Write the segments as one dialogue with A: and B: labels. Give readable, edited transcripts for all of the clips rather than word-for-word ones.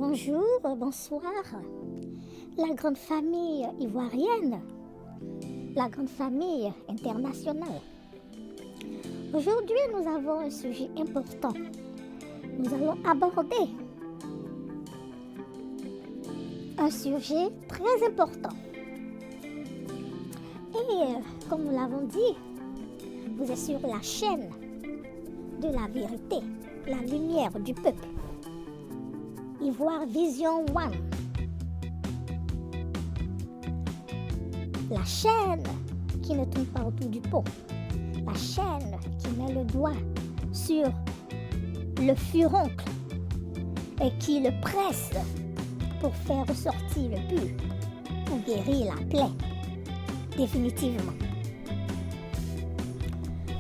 A: Bonjour, bonsoir. La grande famille ivoirienne, la grande famille internationale. Aujourd'hui, nous avons un sujet important. Nous allons aborder un sujet très important. Et comme nous l'avons dit, vous êtes sur la chaîne de la vérité, la lumière du peuple. Ivoire Vision One. La chaîne qui ne tourne pas autour du pot. La chaîne qui met le doigt sur le furoncle et qui le presse pour faire ressortir le pus, pour guérir la plaie, définitivement.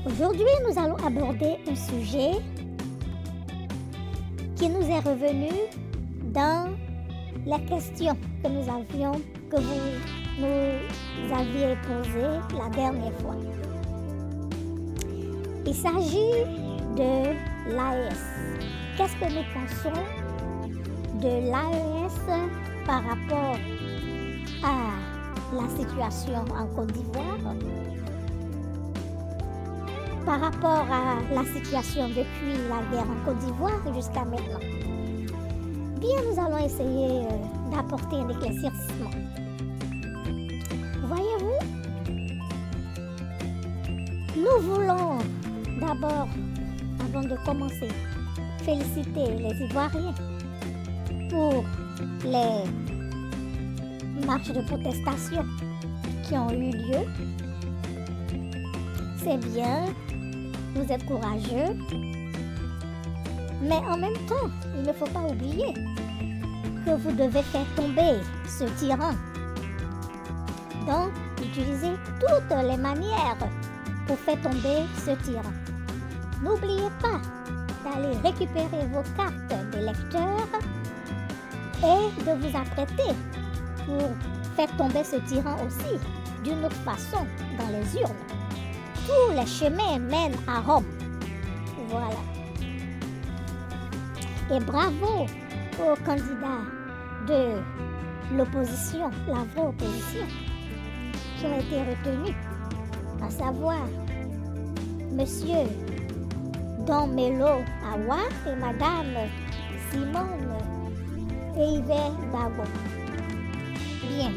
A: Aujourd'hui, nous allons aborder un sujet qui nous est revenu dans les questions que nous aviez posées la dernière fois. Il s'agit de l'AES. Qu'est-ce que nous pensons de l'AES par rapport à la situation en Côte d'Ivoire, par rapport à la situation depuis la guerre en Côte d'Ivoire jusqu'à maintenant? Bien, nous allons essayer d'apporter un éclaircissement. Voyez-vous, nous voulons d'abord, avant de commencer, féliciter les Ivoiriens pour les marches de protestation qui ont eu lieu. C'est bien, vous êtes courageux, mais en même temps, il ne faut pas oublier que vous devez faire tomber ce tyran. Donc, utilisez toutes les manières pour faire tomber ce tyran. N'oubliez pas d'aller récupérer vos cartes d'électeurs et de vous apprêter pour faire tomber ce tyran aussi d'une autre façon dans les urnes. Tous les chemins mènent à Rome. Voilà. Et bravo aux candidats de l'opposition, la vraie opposition, qui ont été retenus, à savoir Monsieur Don Melo Awa et Madame Simone Eive Babo. Bien.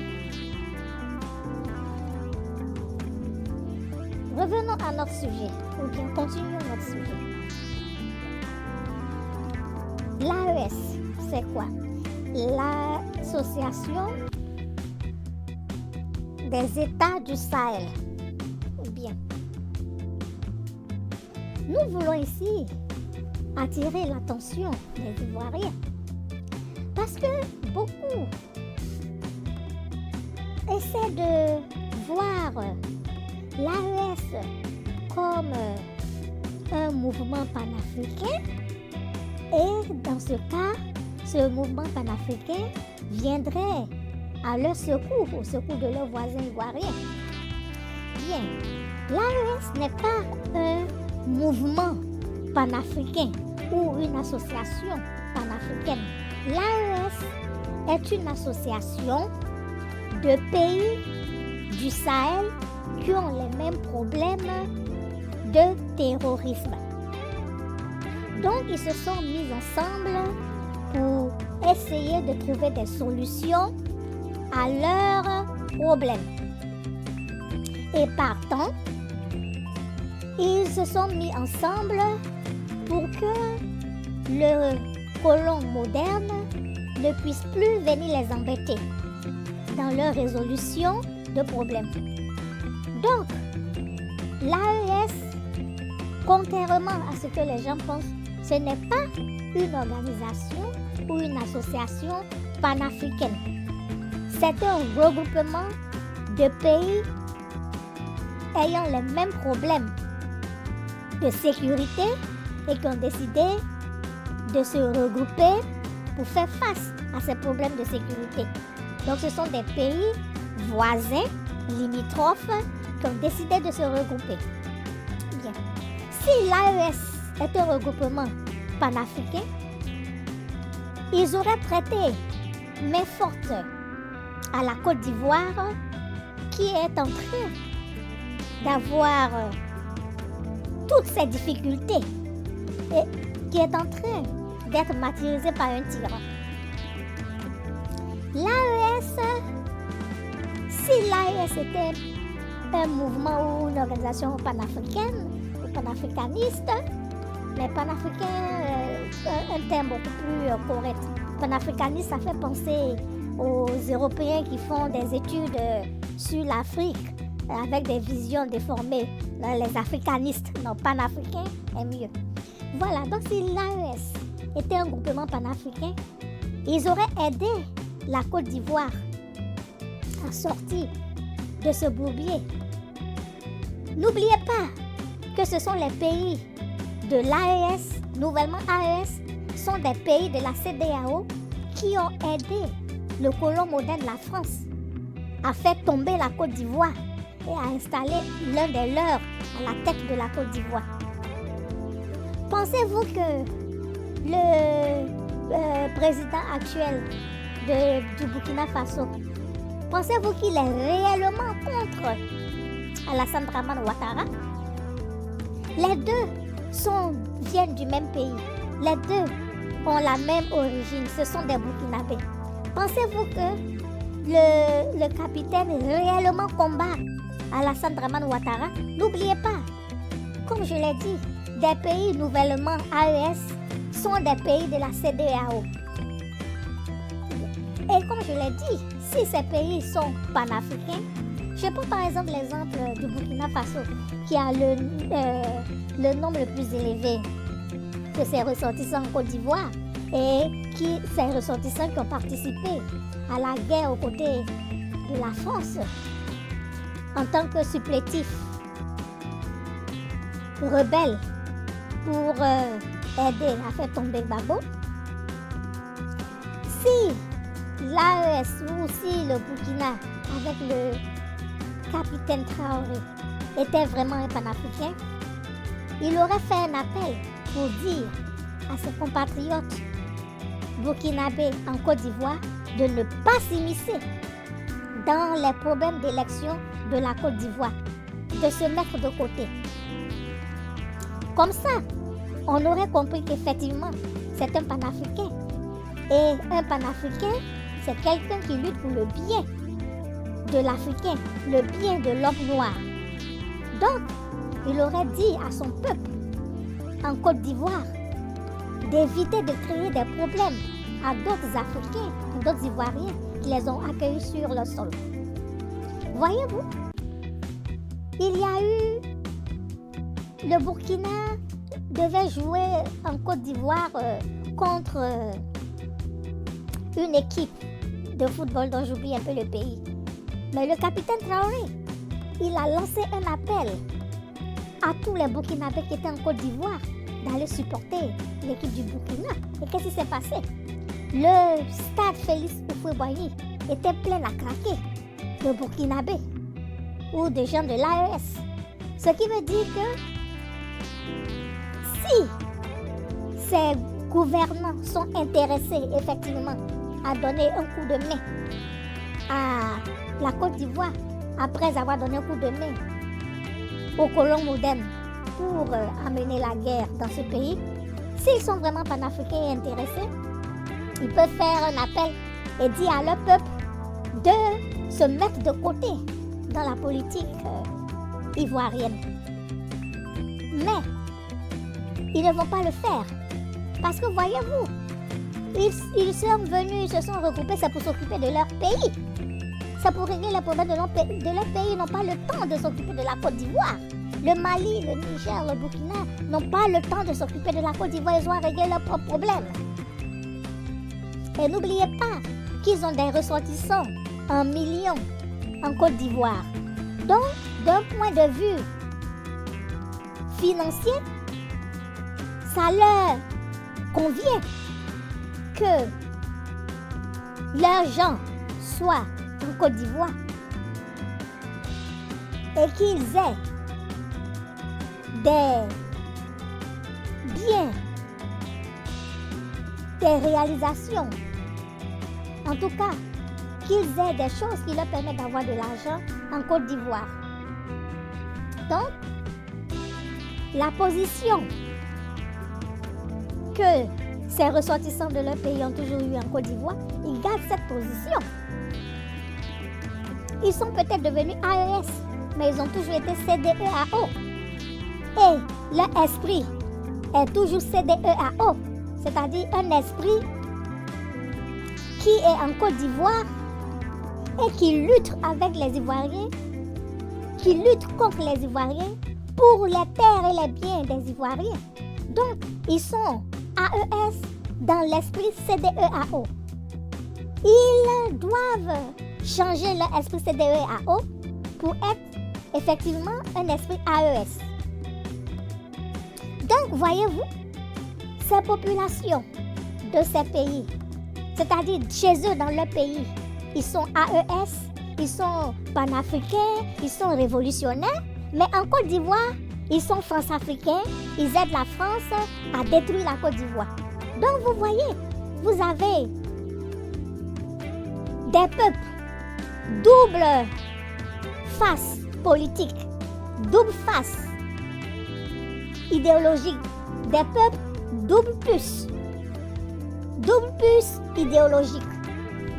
A: Revenons à notre sujet, ou bien continuons notre sujet. L'AES, c'est quoi? L'Association des États du Sahel. Bien. Nous voulons ici attirer l'attention des Ivoiriens parce que beaucoup essaient de voir l'AES comme un mouvement panafricain. Et dans ce cas, ce mouvement panafricain viendrait à leur secours, au secours de leurs voisins ivoiriens. Bien, l'AES n'est pas un mouvement panafricain ou une association panafricaine. L'AES est une association de pays du Sahel qui ont les mêmes problèmes de terrorisme. Donc, ils se sont mis ensemble pour essayer de trouver des solutions à leurs problèmes. Et partant, ils se sont mis ensemble pour que le colon moderne ne puisse plus venir les embêter dans leur résolution de problèmes. Donc, l'AES, contrairement à ce que les gens pensent, ce n'est pas une organisation ou une association panafricaine. C'est un regroupement de pays ayant les mêmes problèmes de sécurité et qui ont décidé de se regrouper pour faire face à ces problèmes de sécurité. Donc ce sont des pays voisins, limitrophes, qui ont décidé de se regrouper. Bien. Si l'AES est un regroupement panafricain, ils auraient prêté main forte à la Côte d'Ivoire qui est en train d'avoir toutes ces difficultés et qui est en train d'être martyrisée par un tyran. L'AES, si l'AES était un mouvement ou une organisation panafricaine ou panafricaniste, mais panafricain, un terme beaucoup plus correct. Panafricaniste, ça fait penser aux Européens qui font des études sur l'Afrique avec des visions déformées. Les africanistes, non, panafricains est mieux. Voilà, donc si l'AES était un groupement panafricain, ils auraient aidé la Côte d'Ivoire à sortir de ce bourbier. N'oubliez pas que ce sont les pays de l'AES, nouvellement AES, sont des pays de la CEDEAO qui ont aidé le colon moderne de la France à faire tomber la Côte d'Ivoire et à installer l'un des leurs à la tête de la Côte d'Ivoire. Pensez-vous que le président actuel du Burkina Faso, pensez-vous qu'il est réellement contre Alassane Dramane Ouattara? Les deux viennent du même pays. Les deux ont la même origine. Ce sont des Burkinabés. Pensez-vous que le capitaine réellement combat Alassane Dramane Ouattara? N'oubliez pas, comme je l'ai dit, des pays nouvellement AES sont des pays de la CEDEAO. Et comme je l'ai dit, si ces pays sont panafricains, je prends par exemple l'exemple du Burkina Faso, qui a le nombre le plus élevé de ses ressortissants en Côte d'Ivoire et ses ressortissants qui ont participé à la guerre aux côtés de la France en tant que supplétifs rebelles pour aider à faire tomber Gbagbo. Si l'AES ou si le Burkina avec le capitaine Traoré était vraiment un panafricain, il aurait fait un appel pour dire à ses compatriotes burkinabés en Côte d'Ivoire de ne pas s'immiscer dans les problèmes d'élection de la Côte d'Ivoire, de se mettre de côté. Comme ça, on aurait compris qu'effectivement, c'est un panafricain. Et un panafricain, c'est quelqu'un qui lutte pour le bien de l'Africain, le bien de l'homme noir. Donc, il aurait dit à son peuple en Côte d'Ivoire d'éviter de créer des problèmes à d'autres Africains, à d'autres Ivoiriens qui les ont accueillis sur le sol. Voyez-vous, il y a eu le Burkina devait jouer en Côte d'Ivoire contre une équipe de football dont j'oublie un peu le pays. Mais le capitaine Traoré, il a lancé un appel à tous les Burkinabés qui étaient en Côte d'Ivoire d'aller supporter l'équipe du Burkina. Et qu'est-ce qui s'est passé? Le stade Félix Houphouët-Boigny était plein à craquer de Burkinabés ou de gens de l'AES. Ce qui veut dire que si ces gouvernants sont intéressés effectivement à donner un coup de main à la Côte d'Ivoire, après avoir donné un coup de main aux colons modernes pour amener la guerre dans ce pays, s'ils sont vraiment panafricains et intéressés, ils peuvent faire un appel et dire à leur peuple de se mettre de côté dans la politique ivoirienne. Mais ils ne vont pas le faire parce que voyez-vous, ils sont venus, ils se sont regroupés, c'est pour s'occuper de leur pays. C'est pour régler les problèmes de leur pays. Ils n'ont pas le temps de s'occuper de la Côte d'Ivoire. Le Mali, le Niger, le Burkina n'ont pas le temps de s'occuper de la Côte d'Ivoire. Ils ont à régler leurs propres problèmes. Et n'oubliez pas qu'ils ont des ressortissants en millions en Côte d'Ivoire. Donc, d'un point de vue financier, ça leur convient que leurs gens soient en Côte d'Ivoire et qu'ils aient des biens des réalisations. En tout cas, qu'ils aient des choses qui leur permettent d'avoir de l'argent en Côte d'Ivoire. Donc, la position que ces ressortissants de leur pays ont toujours eu en Côte d'Ivoire, ils gardent cette position. Ils sont peut-être devenus AES, mais ils ont toujours été CDEAO. Et leur esprit est toujours CDEAO, c'est-à-dire un esprit qui est en Côte d'Ivoire et qui lutte avec les Ivoiriens, qui lutte contre les Ivoiriens pour les terres et les biens des Ivoiriens. Donc, ils sont AES dans l'esprit CDEAO. Ils doivent changer leur esprit CDEAO pour être effectivement un esprit AES. Donc, voyez-vous, ces populations de ces pays, c'est-à-dire chez eux dans leur pays, ils sont AES, ils sont panafricains, ils sont révolutionnaires, mais en Côte d'Ivoire, ils sont france-africains, ils aident la France à détruire la Côte d'Ivoire. Donc vous voyez, vous avez des peuples double face politique, double face idéologique, des peuples double puce idéologique.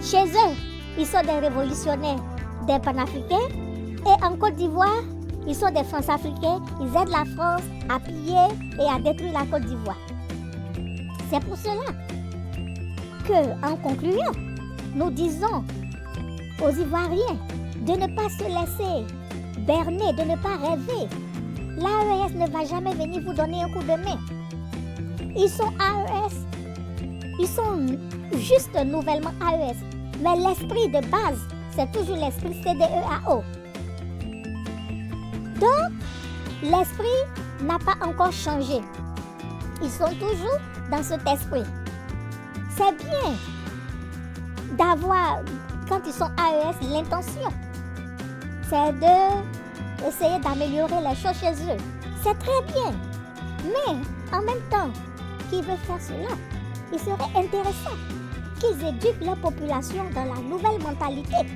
A: Chez eux, ils sont des révolutionnaires, des panafricains, et en Côte d'Ivoire, ils sont des France-africains, ils aident la France à piller et à détruire la Côte d'Ivoire. C'est pour cela que, en concluant, nous disons aux Ivoiriens de ne pas se laisser berner, de ne pas rêver. L'AES ne va jamais venir vous donner un coup de main. Ils sont AES, ils sont juste nouvellement AES, mais l'esprit de base, c'est toujours l'esprit CDEAO. Donc, l'esprit n'a pas encore changé. Ils sont toujours dans cet esprit. C'est bien d'avoir, quand ils sont AES, l'intention. C'est d'essayer d'améliorer les choses chez eux. C'est très bien. Mais, en même temps qu'ils veulent faire cela, il serait intéressant qu'ils éduquent leur population dans la nouvelle mentalité.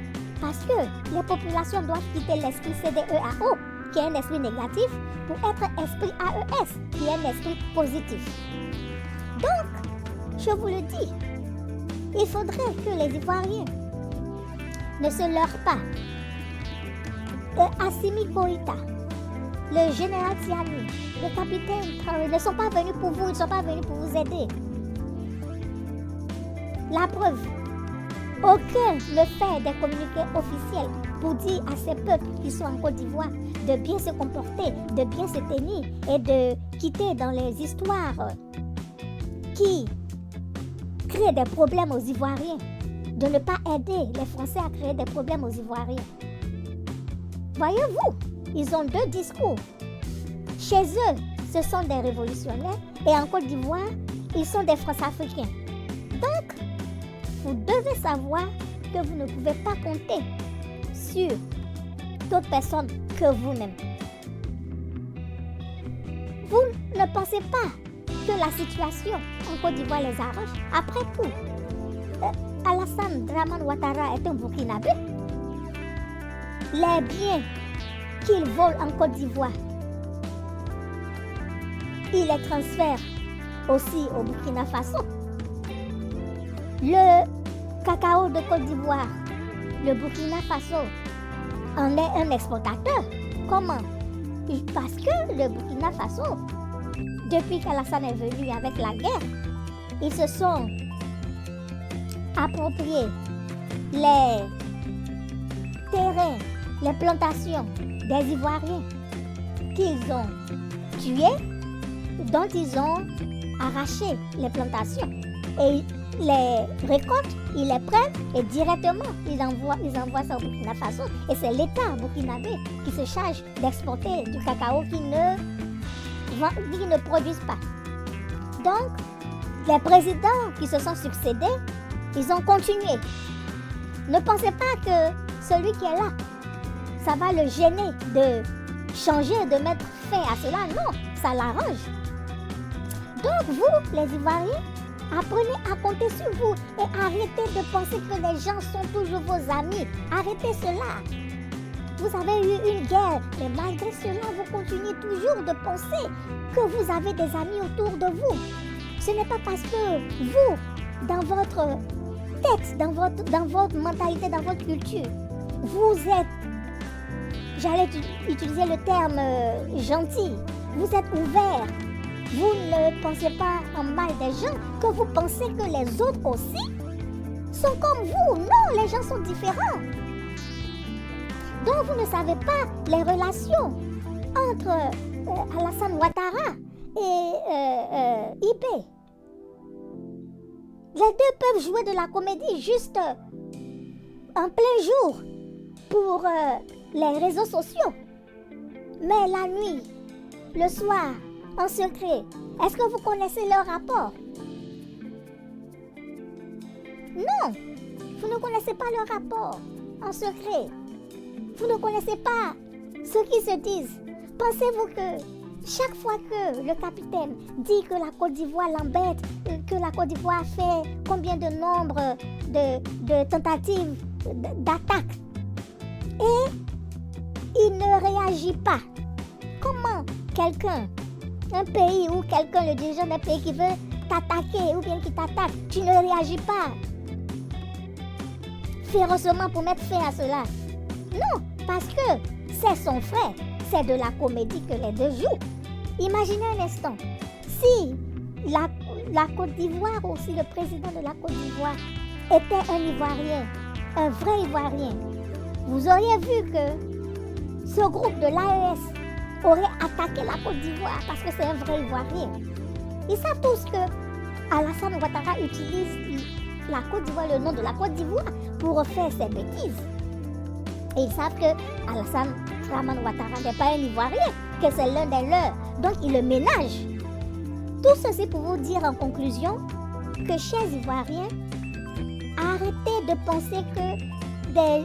A: Parce que les populations doivent quitter l'esprit CDEAO, qui est un esprit négatif, pour être un esprit AES, qui est un esprit positif. Donc, je vous le dis, il faudrait que les Ivoiriens ne se leurrent pas. Assimi Goïta, le général Tiani, le capitaine Traoré ne sont pas venus pour vous, ils ne sont pas venus pour vous aider. La preuve, aucun ne fait des communiqués officiels pour dire à ces peuples qui sont en Côte d'Ivoire de bien se comporter, de bien se tenir et de quitter dans les histoires qui créent des problèmes aux Ivoiriens, de ne pas aider les Français à créer des problèmes aux Ivoiriens. Voyez-vous, ils ont deux discours. Chez eux, ce sont des révolutionnaires et en Côte d'Ivoire, ils sont des France-africains. Donc, vous devez savoir que vous ne pouvez pas compter sur d'autres personnes que vous-même. Vous ne pensez pas que la situation en Côte d'Ivoire les arrange. Après tout, Alassane Dramane Ouattara est un Burkinabé. Les biens qu'il vole en Côte d'Ivoire, il les transfère aussi au Burkina Faso. Le cacao de Côte d'Ivoire, le Burkina Faso en est un exportateur. Comment? Parce que le Burkina Faso, depuis qu'Alassane est venu avec la guerre, ils se sont appropriés les terrains, les plantations des Ivoiriens qu'ils ont tués, dont ils ont arraché les plantations. Et les récoltes, ils les prennent et directement, ils envoient ça au Burkina Faso. Et c'est l'État burkinabé qui se charge d'exporter du cacao qu'ils ne produisent pas. Donc, les présidents qui se sont succédés, ils ont continué. Ne pensez pas que celui qui est là, ça va le gêner de changer, de mettre fin à cela. Non, ça l'arrange. Donc vous, les Ivoiriens, Apprenez à compter sur vous et arrêtez de penser que les gens sont toujours vos amis. Arrêtez cela. Vous avez eu une guerre, mais malgré cela, vous continuez toujours de penser que vous avez des amis autour de vous. Ce n'est pas parce que vous, dans votre tête, dans votre mentalité, dans votre culture, vous êtes, j'allais utiliser le terme gentil, vous êtes ouvert, vous ne pensez pas en mal des gens, que vous pensez que les autres aussi sont comme vous. Non, les gens sont différents. Donc vous ne savez pas les relations entre Alassane Ouattara et Ibé. Les deux peuvent jouer de la comédie juste en plein jour pour les réseaux sociaux. Mais la nuit, le soir, en secret, est-ce que vous connaissez leur rapport? Non, vous ne connaissez pas leur rapport en secret. Vous ne connaissez pas ce qu'ils se disent. Pensez-vous que chaque fois que le capitaine dit que la Côte d'Ivoire l'embête, que la Côte d'Ivoire fait combien de nombre de tentatives d'attaque, et il ne réagit pas, comment quelqu'un, un pays ou quelqu'un, le dirigeant d'un pays qui veut t'attaquer ou bien qui t'attaque, tu ne réagis pas férocement pour mettre fin à cela? Non, parce que c'est son frère, c'est de la comédie que les deux jouent. Imaginez un instant, si la Côte d'Ivoire ou si le président de la Côte d'Ivoire était un Ivoirien, un vrai Ivoirien, vous auriez vu que ce groupe de l'AES aurait attaqué la Côte d'Ivoire parce que c'est un vrai Ivoirien. Ils savent tous que Alassane Ouattara utilise la Côte d'Ivoire, le nom de la Côte d'Ivoire, pour faire ses bêtises. Et ils savent que Alassane Ouattara n'est pas un Ivoirien, que c'est l'un des leurs. Donc ils le ménagent. Tout ceci pour vous dire en conclusion que, chers Ivoiriens, arrêtez de penser que des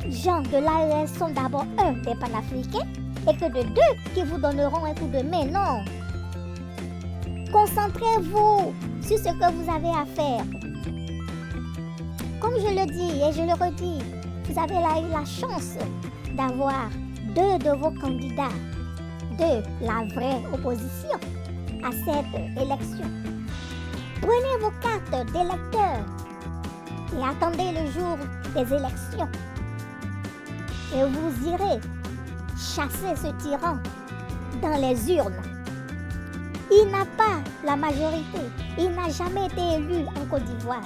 A: gens de l'AES sont d'abord des panafricains et que de deux qui vous donneront un coup de main. Non. Concentrez-vous sur ce que vous avez à faire. Comme je le dis et je le redis, vous avez eu la chance d'avoir deux de vos candidats de la vraie opposition à cette élection. Prenez vos cartes d'électeurs et attendez le jour des élections. Et vous irez chasser ce tyran dans les urnes. Il n'a pas la majorité. Il n'a jamais été élu en Côte d'Ivoire.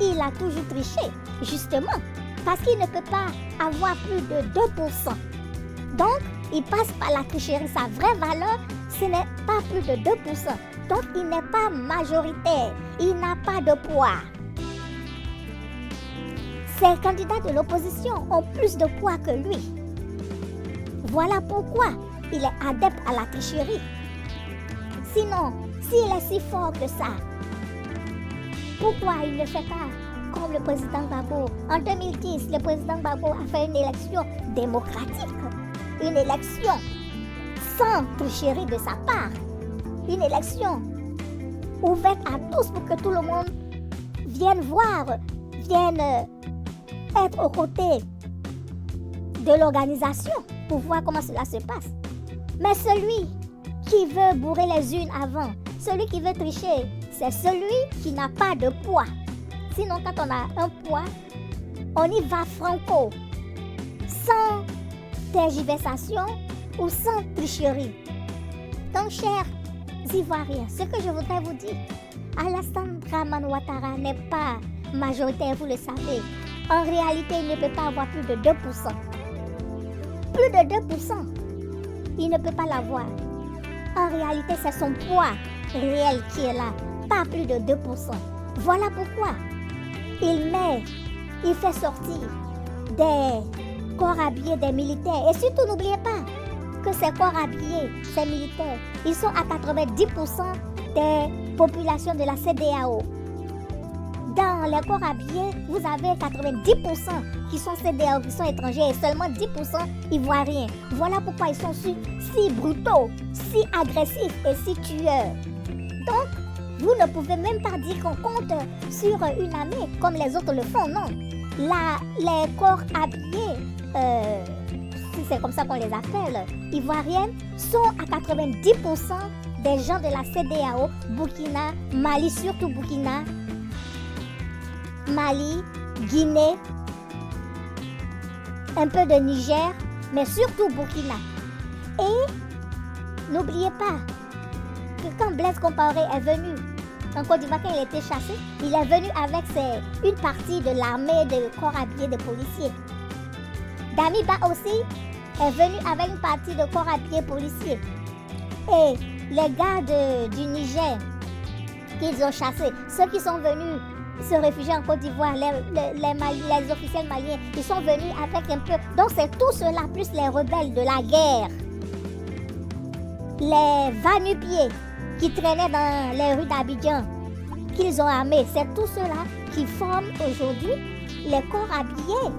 A: Il a toujours triché, justement, parce qu'il ne peut pas avoir plus de 2%. Donc, il passe par la tricherie. Sa vraie valeur, ce n'est pas plus de 2%. Donc, il n'est pas majoritaire. Il n'a pas de poids. Ces candidats de l'opposition ont plus de poids que lui. Voilà pourquoi il est adepte à la tricherie. Sinon, s'il est si fort que ça, pourquoi il ne fait pas comme le président Gbagbo? En 2010, le président Gbagbo a fait une élection démocratique, une élection sans tricherie de sa part, une élection ouverte à tous pour que tout le monde vienne voir, vienne être aux côtés de l'organisation pour voir comment cela se passe. Mais celui qui veut bourrer les unes avant, celui qui veut tricher, c'est celui qui n'a pas de poids. Sinon, quand on a un poids, on y va franco, sans tergiversation ou sans tricherie. Donc, chers Ivoiriens, ce que je voudrais vous dire, Alassane Ouattara n'est pas majoritaire, vous le savez. En réalité, il ne peut pas avoir plus de 2%. Plus de 2%. Il ne peut pas l'avoir. En réalité, c'est son poids réel qui est là, pas plus de 2%. Voilà pourquoi il fait sortir des corps habillés des militaires. Et surtout, n'oubliez pas que ces corps habillés, ces militaires, ils sont à 90% des populations de la CEDEAO. Dans les corps habillés, vous avez 90% qui sont CEDEAO, qui sont étrangers, et seulement 10% ivoiriens. Voilà pourquoi ils sont si brutaux, si agressifs et si tueurs. Donc, Vous ne pouvez même pas dire qu'on compte sur une armée comme les autres le font, non. Les corps habillés, si c'est comme ça qu'on les appelle, ivoiriennes, sont à 90% des gens de la CEDEAO, Burkina, Mali, surtout Burkina, Mali, Guinée, un peu de Niger, mais surtout Burkina. Et n'oubliez pas que quand Blaise Compaoré est venu en Côte d'Ivoire, quand il était chassé, il est venu avec une partie de l'armée de corps habillés de policiers. Damiba aussi est venu avec une partie de corps habillés policiers. Et les gars du Niger qu'ils ont chassés, ceux qui sont venus se réfugier en Côte d'Ivoire, les officiels maliens, ils sont venus avec un peu. Donc c'est tout cela, plus les rebelles de la guerre, les va-nu-pieds qui traînaient dans les rues d'Abidjan, qu'ils ont armés. C'est tout cela qui forment aujourd'hui les corps habillés,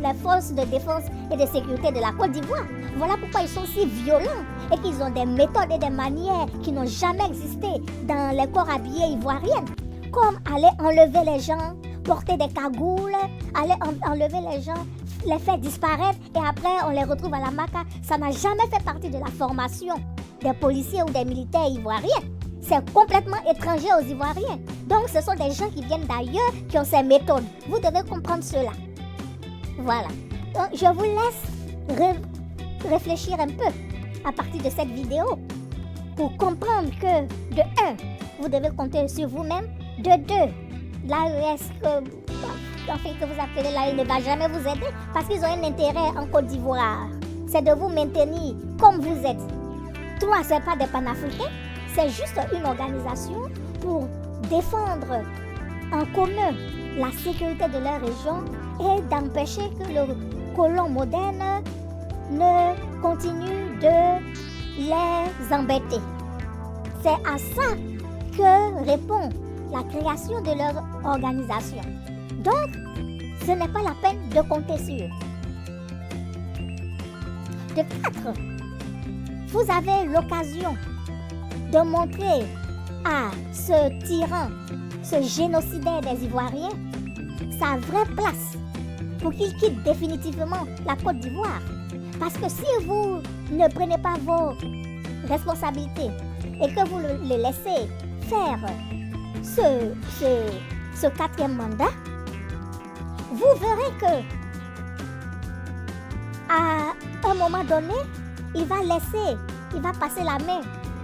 A: les forces de défense et de sécurité de la Côte d'Ivoire. Voilà pourquoi ils sont si violents et qu'ils ont des méthodes et des manières qui n'ont jamais existé dans les corps habillés ivoiriens, comme aller enlever les gens, porter des cagoules, aller enlever les gens, les faire disparaître et après on les retrouve à la maca. Ça n'a jamais fait partie de la formation des policiers ou des militaires ivoiriens. C'est complètement étranger aux Ivoiriens. Donc ce sont des gens qui viennent d'ailleurs, qui ont ces méthodes. Vous devez comprendre cela. Voilà. Donc je vous laisse réfléchir un peu à partir de cette vidéo pour comprendre que de 1, vous devez compter sur vous-même. De 2, l'AES que vous appelez là, il ne va jamais vous aider parce qu'ils ont un intérêt en Côte d'Ivoire. C'est de vous maintenir comme vous êtes. 3, ce n'est pas des panafricains, c'est juste une organisation pour défendre en commun la sécurité de leur région et d'empêcher que le colon moderne ne continue de les embêter. C'est à ça que répond la création de leur organisation. Donc, ce n'est pas la peine de compter sur eux. De 4, vous avez l'occasion de montrer à ce tyran, ce génocidaire des Ivoiriens, sa vraie place pour qu'il quitte définitivement la Côte d'Ivoire. Parce que si vous ne prenez pas vos responsabilités et que vous le laissez faire ce 4e mandat, vous verrez que à un moment donné, il va passer la main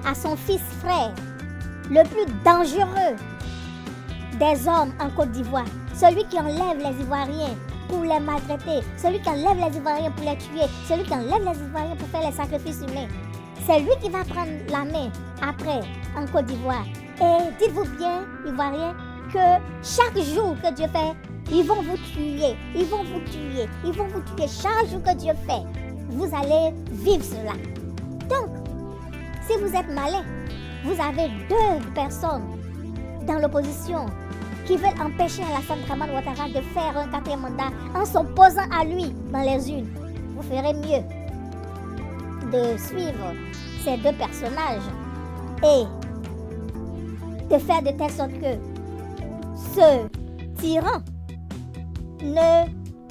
A: à son fils frère, le plus dangereux des hommes en Côte d'Ivoire, celui qui enlève les Ivoiriens pour les maltraiter, celui qui enlève les Ivoiriens pour les tuer, celui qui enlève les Ivoiriens pour faire les sacrifices humains. C'est lui qui va prendre la main après en Côte d'Ivoire. Et dites-vous bien, Ivoiriens, que chaque jour que Dieu fait, ils vont vous tuer, ils vont vous tuer, ils vont vous tuer chaque jour que Dieu fait. Vous allez vivre cela. Donc, si vous êtes malin, vous avez 2 personnes dans l'opposition qui veulent empêcher Alassane Dramane Ouattara de faire un 4e mandat en s'opposant à lui dans les urnes. Vous ferez mieux de suivre ces 2 personnages et de faire de telle sorte que ce tyran ne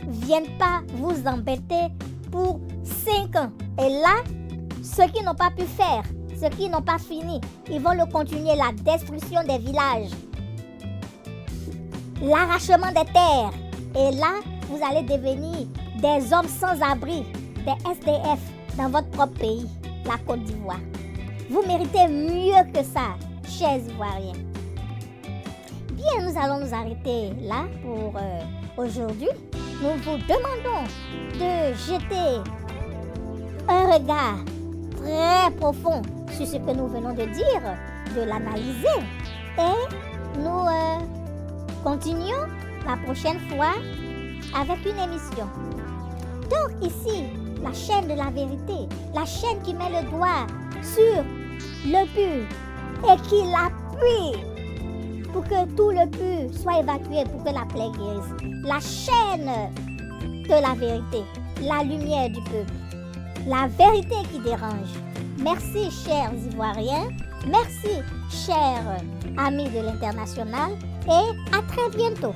A: vienne pas vous embêter pour 5 ans. Et là, ceux qui n'ont pas pu faire, ceux qui n'ont pas fini, ils vont le continuer, la destruction des villages, l'arrachement des terres. Et là, vous allez devenir des hommes sans abri, des SDF dans votre propre pays, la Côte d'Ivoire. Vous méritez mieux que ça, chers Ivoiriens. Bien, nous allons nous arrêter là pour aujourd'hui. Nous vous demandons de jeter un regard très profond sur ce que nous venons de dire, de l'analyser. Et nous continuons la prochaine fois avec une émission. Donc ici, la chaîne de la vérité, la chaîne qui met le doigt sur le but et qui l'appuie pour que tout le but soit évacué, pour que la plaie guérisse. La chaîne de la vérité, la lumière du peuple, la vérité qui dérange. Merci chers Ivoiriens, Merci, chers amis de l'International, et à très bientôt.